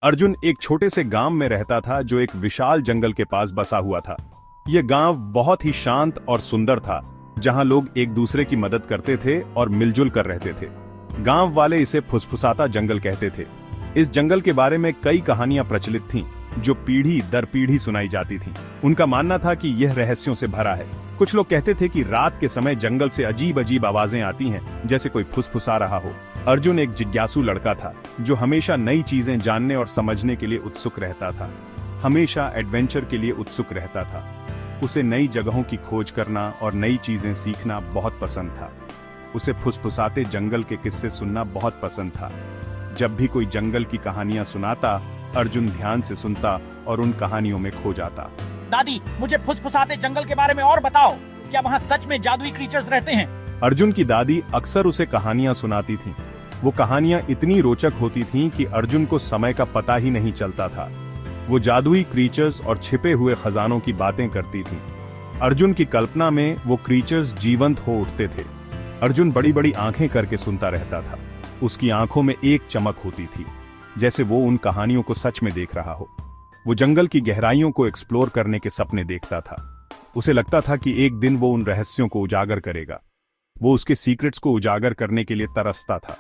अर्जुन एक छोटे से गांव में रहता था जो एक विशाल जंगल के पास बसा हुआ था। यह गांव बहुत ही शांत और सुंदर था, जहां लोग एक दूसरे की मदद करते थे और मिलजुल कर रहते थे। गांव वाले इसे फुसफुसाता जंगल कहते थे। इस जंगल के बारे में कई कहानियां प्रचलित थीं, जो पीढ़ी दर पीढ़ी सुनाई जाती थीं। उनका मानना था कि यह रहस्यों से भरा है। कुछ लोग कहते थे कि रात के समय जंगल से अजीब अजीब आवाजें आती हैं, जैसे कोई फुसफुसा रहा हो। अर्जुन एक जिज्ञासु लड़का था, जो हमेशा नई चीजें जानने और समझने के लिए उत्सुक रहता था। हमेशा एडवेंचर के लिए उत्सुक रहता था। उसे नई जगहों की खोज करना और नई चीजें सीखना बहुत पसंद था। उसे फुसफुसाते जंगल के किस्से सुनना बहुत पसंद था। जब भी कोई जंगल की कहानियां सुनाता, अर्जुन ध्यान से सुनता और उन कहानियों में खो जाता। दादी, मुझे फुसफुसाते जंगल के बारे में और बताओ। क्या वहाँ सच में जादुई क्रीचर्स रहते हैं? अर्जुन की दादी अक्सर उसे कहानियां सुनाती थीं। वो कहानियां इतनी रोचक होती थीं कि अर्जुन को समय का पता ही नहीं चलता था। वो जादुई क्रीचर्स और छिपे हुए खजानों की बातें करती थीं। अर्जुन की कल्पना में वो क्रीचर्स जीवंत हो उठते थे। अर्जुन बड़ी बड़ी आंखें करके सुनता रहता था। उसकी आंखों में एक चमक होती थी, जैसे वो उन कहानियों को सच में देख रहा हो। वो जंगल की गहराइयों को एक्सप्लोर करने के सपने देखता था। उसे लगता था कि एक दिन वो उन रहस्यों को उजागर करेगा। वो उसके सीक्रेट्स को उजागर करने के लिए तरसता था।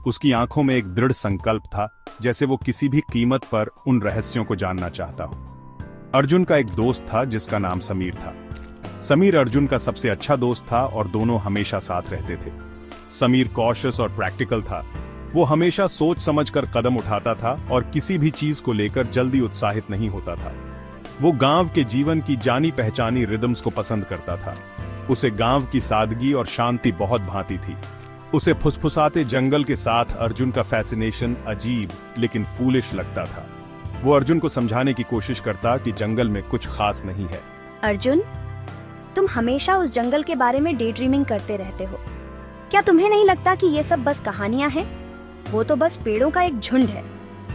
उसकी आंखों में एक दृढ़ संकल्प था, जैसे वो किसी भी कीमत पर उन रहस्यों को जानना चाहता हो। अर्जुन का एक दोस्त था जिसका नाम समीर था। समीर अर्जुन का सबसे अच्छा दोस्त था और दोनों हमेशा साथ रहते थे। समीर कॉशियस और प्रैक्टिकल था। वो हमेशा सोच समझकर कदम उठाता था और किसी भी चीज को लेकर जल्दी उत्साहित नहीं होता था। वो गांव के जीवन की जानी पहचानी रिदम्स को पसंद करता था। उसे गांव की सादगी और शांति बहुत भाती थी। उसे फुसफुसाते जंगल के साथ अर्जुन का फैसिनेशन अजीब लेकिन फूलिश लगता था। वो अर्जुन को समझाने की कोशिश करता कि जंगल में कुछ खास नहीं है। अर्जुन, तुम हमेशा उस जंगल के बारे में डे ड्रीमिंग करते रहते हो। क्या तुम्हें नहीं लगता कि ये सब बस कहानियां हैं? वो तो बस पेड़ों का एक झुंड है।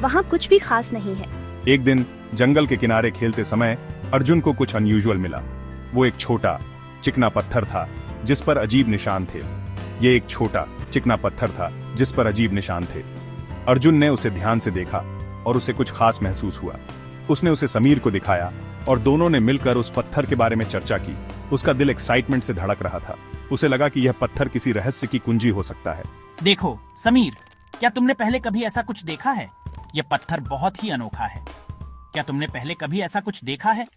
वहाँ कुछ भी खास नहीं है। एक दिन जंगल के किनारे खेलते समय अर्जुन को कुछ अनयूजुअल मिला। वो एक छोटा चिकना पत्थर था जिस पर अजीब निशान थे। ये एक छोटा चिकना पत्थर था जिस पर अजीब निशान थे। अर्जुन ने उसे ध्यान से देखा और उसे कुछ खास महसूस हुआ। उसने उसे समीर को दिखाया और दोनों ने मिलकर उस पत्थर के बारे में चर्चा की। उसका दिल एक्साइटमेंट से धड़क रहा था। उसे लगा कि यह पत्थर किसी रहस्य की कुंजी हो सकता है। देखो समीर, क्या तुमने पहले कभी ऐसा कुछ देखा है? यह पत्थर बहुत ही अनोखा है। क्या तुमने पहले कभी ऐसा कुछ देखा है?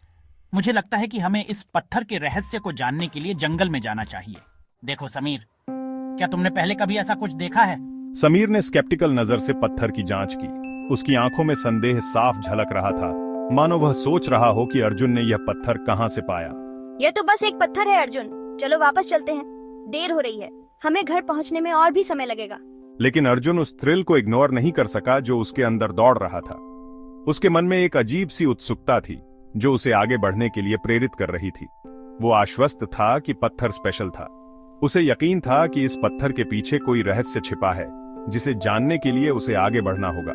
मुझे लगता है कि हमें इस पत्थर के रहस्य को जानने के लिए जंगल में जाना चाहिए। देखो समीर, क्या तुमने पहले कभी ऐसा कुछ देखा है? समीर ने स्केप्टिकल नजर से पत्थर की जांच की। उसकी आंखों में संदेह साफ झलक रहा था, मानो वह सोच रहा हो कि अर्जुन ने यह पत्थर कहां से पाया। यह तो बस एक पत्थर है अर्जुन, चलो वापस चलते हैं। देर हो रही है, हमें घर पहुंचने में और भी समय लगेगा। लेकिन अर्जुन उस थ्रिल को इग्नोर नहीं कर सका जो उसके अंदर दौड़ रहा था। उसके मन में एक अजीब सी उत्सुकता थी जो उसे आगे बढ़ने के लिए प्रेरित कर रही थी। वो आश्वस्त था कि पत्थर स्पेशल था। उसे यकीन था कि इस पत्थर के पीछे कोई रहस्य छिपा है, जिसे जानने के लिए उसे आगे बढ़ना होगा।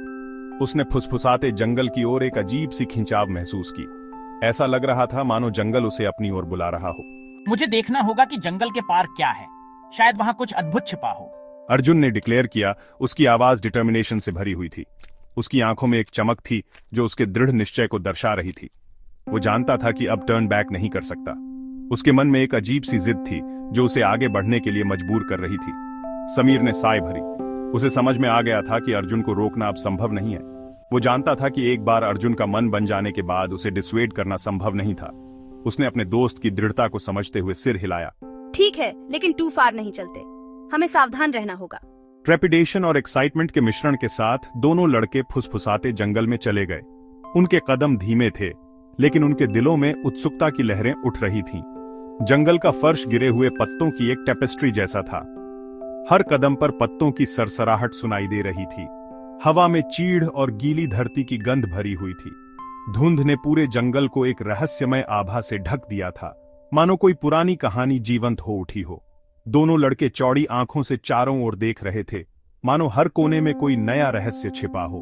उसने फुसफुसाते जंगल की ओर एक अजीब सी खिंचाव महसूस की। ऐसा लग रहा था मानो जंगल उसे अपनी ओर बुला रहा हो। मुझे देखना होगा कि जंगल के पार क्या है। शायद वहाँ कुछ अद्भुत छिपा हो। अर्जुन ने डिक्लेयर किया। उसकी आवाज डिटर्मिनेशन से भरी हुई थी। उसकी आंखों में एक चमक थी जो उसके दृढ़ निश्चय को दर्शा रही थी। वो जानता था कि अब टर्न बैक नहीं कर सकता। उसके मन में एक अजीब सी जिद थी जो उसे आगे बढ़ने के लिए मजबूर कर रही थी। समीर ने साय भरी। उसे समझ में आ गया था कि अर्जुन को रोकना अब संभव नहीं है। वो जानता था कि एक बार अर्जुन का मन बन जाने के बाद उसे डिसवेड करना संभव नहीं था। उसने अपने दोस्त की दृढ़ता को समझते हुए सिर हिलाया। ठीक है, लेकिन टू फार नहीं चलते। हमें सावधान रहना होगा। ट्रेपिडेशन और एक्साइटमेंट के मिश्रण के साथ दोनों लड़के फुसफुसाते जंगल में चले गए। उनके कदम धीमे थे, लेकिन उनके दिलों में उत्सुकता की लहरें उठ रही थीं। जंगल का फर्श गिरे हुए पत्तों की एक टेपेस्ट्री जैसा था। हर कदम पर पत्तों की सरसराहट सुनाई दे रही थी। हवा में चीड़ और गीली धरती की गंध भरी हुई थी। धुंध ने पूरे जंगल को एक रहस्यमय आभा से ढक दिया था, मानो कोई पुरानी कहानी जीवंत हो उठी हो। दोनों लड़के चौड़ी आंखों से चारों ओर देख रहे थे, मानो हर कोने में कोई नया रहस्य छिपा हो।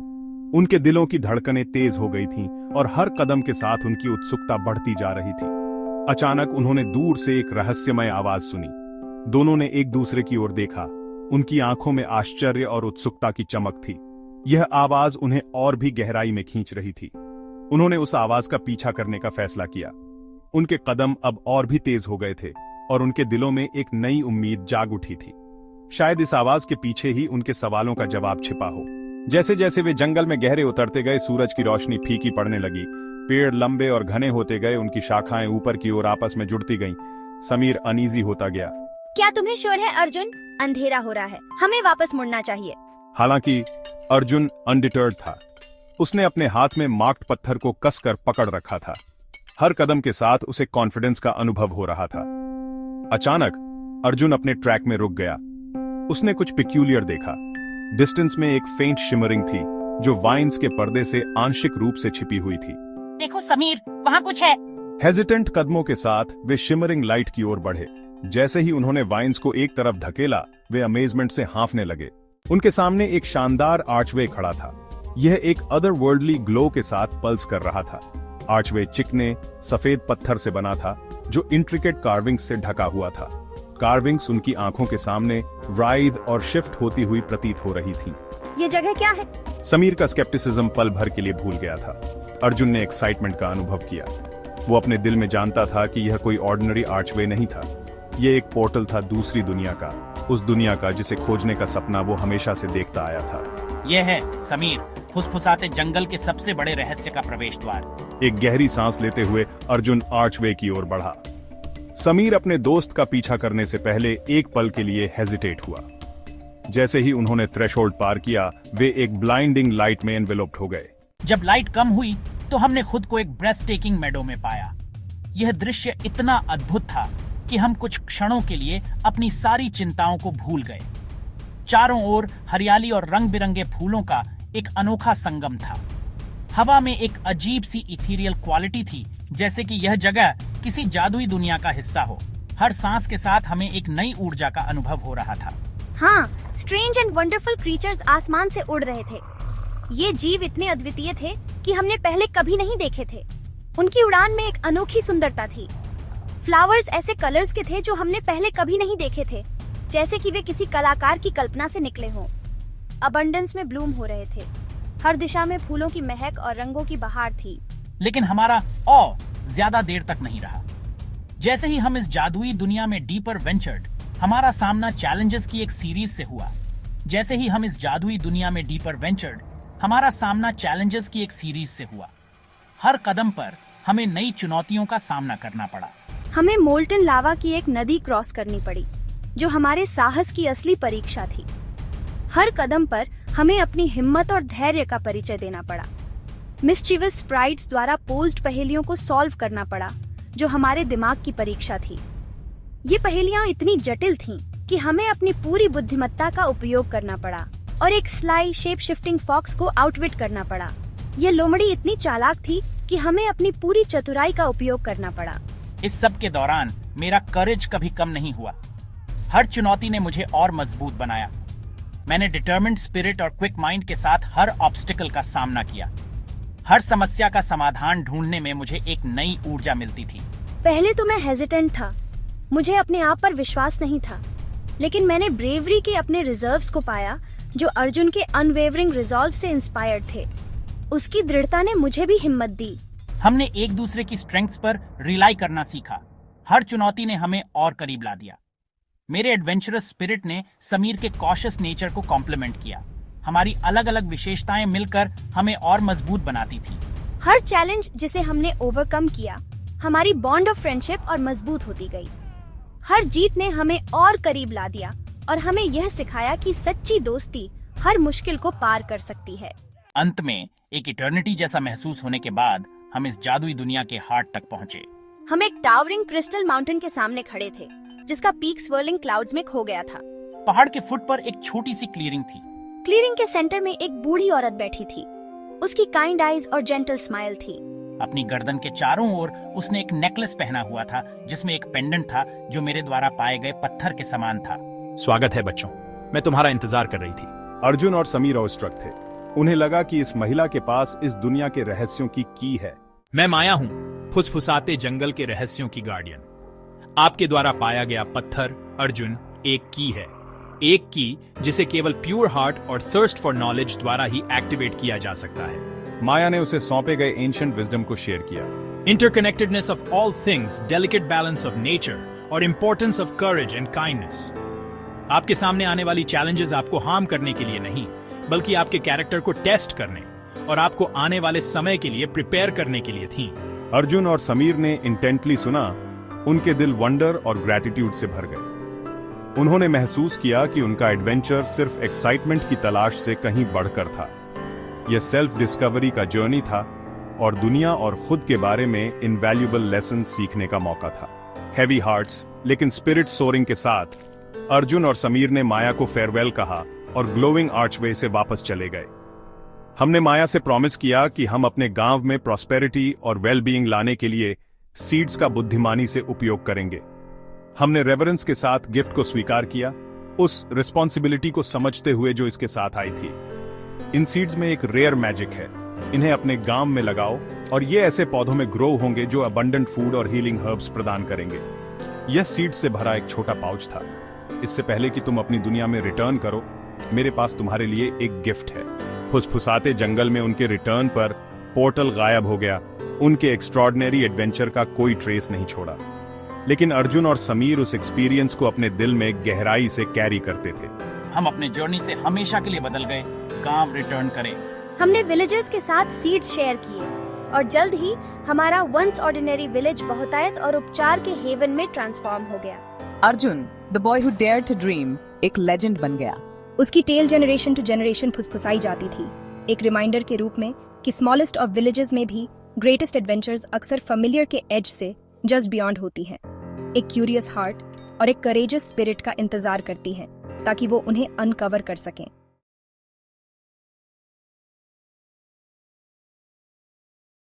उनके दिलों की धड़कनें तेज हो गई थीं और हर कदम के साथ उनकी उत्सुकता बढ़ती जा रही थी। अचानक उन्होंने दूर से एक रहस्यमय आवाज सुनी। दोनों ने एक दूसरे की ओर देखा। उनकी आंखों में आश्चर्य और उत्सुकता की चमक थी। यह आवाज उन्हें और भी गहराई में खींच रही थी। उन्होंने उस आवाज का पीछा करने का फैसला किया। उनके कदम अब और भी तेज हो गए थे और उनके दिलों में एक नई उम्मीद जाग उठी थी। शायद इस आवाज के पीछे ही उनके सवालों का जवाब छिपा हो। जैसे जैसे वे जंगल में गहरे उतरते गए, सूरज की रोशनी फीकी पड़ने लगी। पेड़ लंबे और घने होते गए, उनकी शाखाएं ऊपर की ओर आपस में जुड़ती गईं। समीर अनईजी होता गया। क्या तुम्हें श्योर है अर्जुन? अंधेरा हो रहा है, हमें वापस मुड़ना चाहिए। हालांकि अर्जुन अनडिटर्ड था। उसने अपने हाथ में मार्क्ड पत्थर को कसकर पकड़ रखा था। हर कदम के साथ उसे कॉन्फिडेंस का अनुभव हो रहा था। अचानक अर्जुन अपने ट्रैक में रुक गया। उसने कुछ पिक्यूलियर देखा। डिस्टेंस में एक फेंट शिमरिंग थी जो वाइन्स के पर्दे से आंशिक रूप से छिपी हुई थी। देखो समीर, वहाँ कुछ है। हेजिटेंट कदमों के साथ वे शिमरिंग लाइट की ओर बढ़े। जैसे ही उन्होंने वाइन्स को एक तरफ धकेला, वे अमेजमेंट से हाँफने लगे। उनके सामने एक शानदार आर्चवे खड़ा था। यह एक अदरवर्ल्डली ग्लो के साथ पल्स कर रहा था। आर्चवे चिकने सफेद पत्थर से बना था जो इंट्रिकेट कार्विंग्स से ढका हुआ था। कार्विंग्स उनकी आंखों के सामने राइद और शिफ्ट होती हुई प्रतीत हो रही थी। ये जगह क्या है? समीर का स्केप्टिसिज्म पल भर के लिए भूल गया था। अर्जुन ने एक्साइटमेंट का अनुभव किया। वो अपने दिल में जानता था कि यह कोई ऑर्डिनरी आर्चवे नहीं था। यह एक पोर्टल था दूसरी दुनिया का, उस दुनिया का जिसे खोजने का सपना वो हमेशा से देखता आया था। यह है समीर, फुसफुसाते जंगल के सबसे बड़े रहस्य का प्रवेश द्वार। एक गहरी सांस लेते हुए अर्जुन आर्चवे की ओर बढ़ा। समीर अपने दोस्त का पीछा करने से पहले एक पल के लिए हेजिटेट हुआ। जैसे ही उन्होंने थ्रेशोल्ड पार किया, वे एक ब्लाइंडिंग लाइट में एनवेलोप्ड हो गए। जब लाइट कम हुई तो हमने खुद को एक ब्रेथ टेकिंग मेडो में पाया। यह दृश्य इतना अद्भुत था कि हम कुछ क्षणों के लिए अपनी सारी चिंताओं को भूल गए। चारों ओर हरियाली और रंग बिरंगे फूलों का एक अनोखा संगम था। हवा में एक अजीब सी इथीरियल क्वालिटी थी, जैसे कि यह जगह किसी जादुई दुनिया का हिस्सा हो। हर सांस के साथ हमें एक नई ऊर्जा का अनुभव हो रहा था। हाँ, स्ट्रेंज एंड वंडरफुल क्रीचर्स आसमान से उड़ रहे थे। ये जीव इतने अद्वितीय थे कि हमने पहले कभी नहीं देखे थे। उनकी उड़ान में एक अनोखी सुंदरता थी। फ्लावर्स ऐसे कलर्स के थे जो हमने पहले कभी नहीं देखे थे, जैसे कि वे किसी कलाकार की कल्पना से निकले हों। अबंडेंस में ब्लूम हो रहे थे। हर दिशा में फूलों की महक और रंगों की बहार थी। लेकिन हमारा ऑ ज्यादा देर तक नहीं रहा। जैसे ही हम इस जादुई दुनिया में डीपर वेंचर्ड, हमारा सामना चैलेंजेस की एक सीरीज से हुआ। जैसे ही हम इस जादुई दुनिया में डीपर वेंचर्ड, हमारा सामना चैलेंजेस की एक सीरीज से हुआ। हर कदम पर हमें नई चुनौतियों का सामना करना पड़ा। हमें मोल्टन लावा की एक नदी क्रॉस करनी पड़ी, जो हमारे साहस की असली परीक्षा थी। हर कदम पर हमें अपनी हिम्मत और धैर्य का परिचय देना पड़ा। मिस्चीवस स्प्राइट्स द्वारा पोज्ड पहेलियों को सॉल्व करना पड़ा, जो हमारे दिमाग की परीक्षा थी। ये पहेलियां इतनी जटिल थीं कि हमें अपनी पूरी बुद्धिमत्ता का उपयोग करना पड़ा और एक स्लाई शेप शिफ्टिंग फॉक्स को आउटविट करना पड़ा। ये लोमड़ी इतनी चालाक थी कि हमें अपनी पूरी चतुराई का उपयोग करना पड़ा। इस सब के दौरान मेरा करेज कभी कम नहीं हुआ। हर चुनौती ने मुझे और मजबूत बनाया। मैंने डिटरमिन्ड स्पिरिट और क्विक माइंड के साथ हर ऑब्स्टिकल का सामना किया। हर समस्या का समाधान ढूंढने में मुझे एक नई ऊर्जा मिलती थी। पहले तो मैं हेजिटेंट था, मुझे अपने आप पर विश्वास नहीं था, लेकिन मैंने ब्रेवरी के अपने रिजर्व्स को पाया, जो अर्जुन के अनवेवरिंग रिजॉल्व से इंस्पायर्ड थे। उसकी दृढ़ता ने मुझे भी हिम्मत दी। हमने एक दूसरे की स्ट्रेंग्थ्स पर रिलाई करना सीखा। हर चुनौती ने हमें और करीब ला दिया। मेरे एडवेंचरस स्पिरिट ने समीर के कॉशियस नेचर को कॉम्प्लीमेंट किया। हमारी अलग अलग विशेषताएं मिलकर हमें और मजबूत बनाती थी। हर चैलेंज जिसे हमने ओवरकम किया, हमारी बॉन्ड ऑफ फ्रेंडशिप और मजबूत होती गई। हर जीत ने हमें और करीब ला दिया और हमें यह सिखाया कि सच्ची दोस्ती हर मुश्किल को पार कर सकती है। अंत में एक इटर्निटी जैसा महसूस होने के बाद हम इस जादुई दुनिया के हार्ट तक पहुंचे। हम एक टावरिंग क्रिस्टल माउंटेन के सामने खड़े थे, जिसका पीक स्वर्लिंग क्लाउड्स में खो गया था। पहाड़ के फुट पर एक छोटी सी क्लियरिंग थी। क्लियरिंग के सेंटर में एक बूढ़ी औरत बैठी थी। उसकी काइंड आईज और जेंटल स्माइल थी। अपनी गर्दन के चारों ओर उसने एक नेकलेस पहना हुआ था, जिसमें एक पेंडेंट था जो मेरे द्वारा पाए गए पत्थर के समान था। स्वागत है बच्चों, मैं तुम्हारा इंतजार कर रही थी। अर्जुन और समीर ऑस्ट्रक थे। उन्हें लगा कि इस महिला के पास इस दुनिया के रहस्यों की की है। मैं माया हूँ, फुसफुसाते जंगल के रहस्यों की गार्डियन। आपके द्वारा पाया गया पत्थर अर्जुन एक की है। एक की जिसे केवल प्योर हार्ट और थर्स्ट फॉर नॉलेज द्वारा ही एक्टिवेट किया जा सकता है। माया ने उसे सौंपे गए एंशिएंट विजडम को शेयर किया। Interconnectedness of all things, delicate balance of nature और importance of courage and kindness. आपके सामने आने वाली चैलेंजेस आपको हार्म करने के लिए नहीं, बल्कि आपके कैरेक्टर को टेस्ट करने और आपको आने वाले समय के लिए प्रिपेयर करने के लिए थी। अर्जुन और समीर ने इंटेंटली सुना। उनके दिल वंडर और ग्रैटिट्यूड से भर गए। उन्होंने महसूस किया कि उनका एडवेंचर सिर्फ एक्साइटमेंट की तलाश से कहीं बढ़कर था। यह सेल्फ डिस्कवरी का जर्नी था और दुनिया और खुद के बारे में इनवैल्यूएबल लेसन सीखने का मौका था। हैवी हार्ट्स लेकिन स्पिरिट सोरिंग के साथ अर्जुन और समीर ने माया को फेयरवेल कहा और ग्लोइंग आर्चवे से वापस चले गए। हमने माया से प्रॉमिस किया कि हम अपने गांव में प्रॉस्पेरिटी और वेलबीइंग लाने के लिए सीड्स का बुद्धिमानी से उपयोग करेंगे। हमने रेवरेंस के साथ गिफ्ट को स्वीकार किया, उस रिस्पॉन्सिबिलिटी को समझते हुए जो इसके साथ आई थी। इन सीड्स में एक रेयर मैजिक है। इन्हें अपने गांव में लगाओ और ये ऐसे पौधों में ग्रो होंगे जो अबंडेंट फूड और हीलिंग हर्ब्स प्रदान करेंगे। यह सीड्स से भरा एक छोटा पाउच था। इससे पहले कि तुम अपनी दुनिया में रिटर्न करो, मेरे पास तुम्हारे लिए एक गिफ्ट है। फुसफुसाते जंगल में उनके रिटर्न पर पोर्टल गायब हो गया। उनके एक्स्ट्रॉर्डिनरी एडवेंचर का कोई ट्रेस नहीं छोड़ा। लेकिन अर्जुन और समीर उस एक्सपीरियंस को अपने दिल में गहराई से कैरी करते थे। हम अपने जर्नी से हमेशा के लिए बदल गए। गांव रिटर्न करें। हमने विलेजर्स के साथ सीड्स शेयर किए और जल्द ही हमारा वंस ऑर्डिनरी विलेज बहुतायत और उपचार के हेवन में ट्रांसफॉर्म हो गया। Arjun, the boy who dared to dream, एक लेजेंड बन गया। उसकी टेल जनरेशन टू जनरेशन फुसफुसाई जाती थी, एक रिमाइंडर के रूप में कि स्मॉलेस्ट ऑफ विलेजेस में भी ग्रेटेस्ट एडवेंचर्स अक्सर फेमिलियर के एज से जस्ट बियॉन्ड होती हैं। एक क्यूरियस हार्ट और एक करेजियस स्पिरिट का इंतजार करती हैं ताकि वो उन्हें अनकवर कर सकें।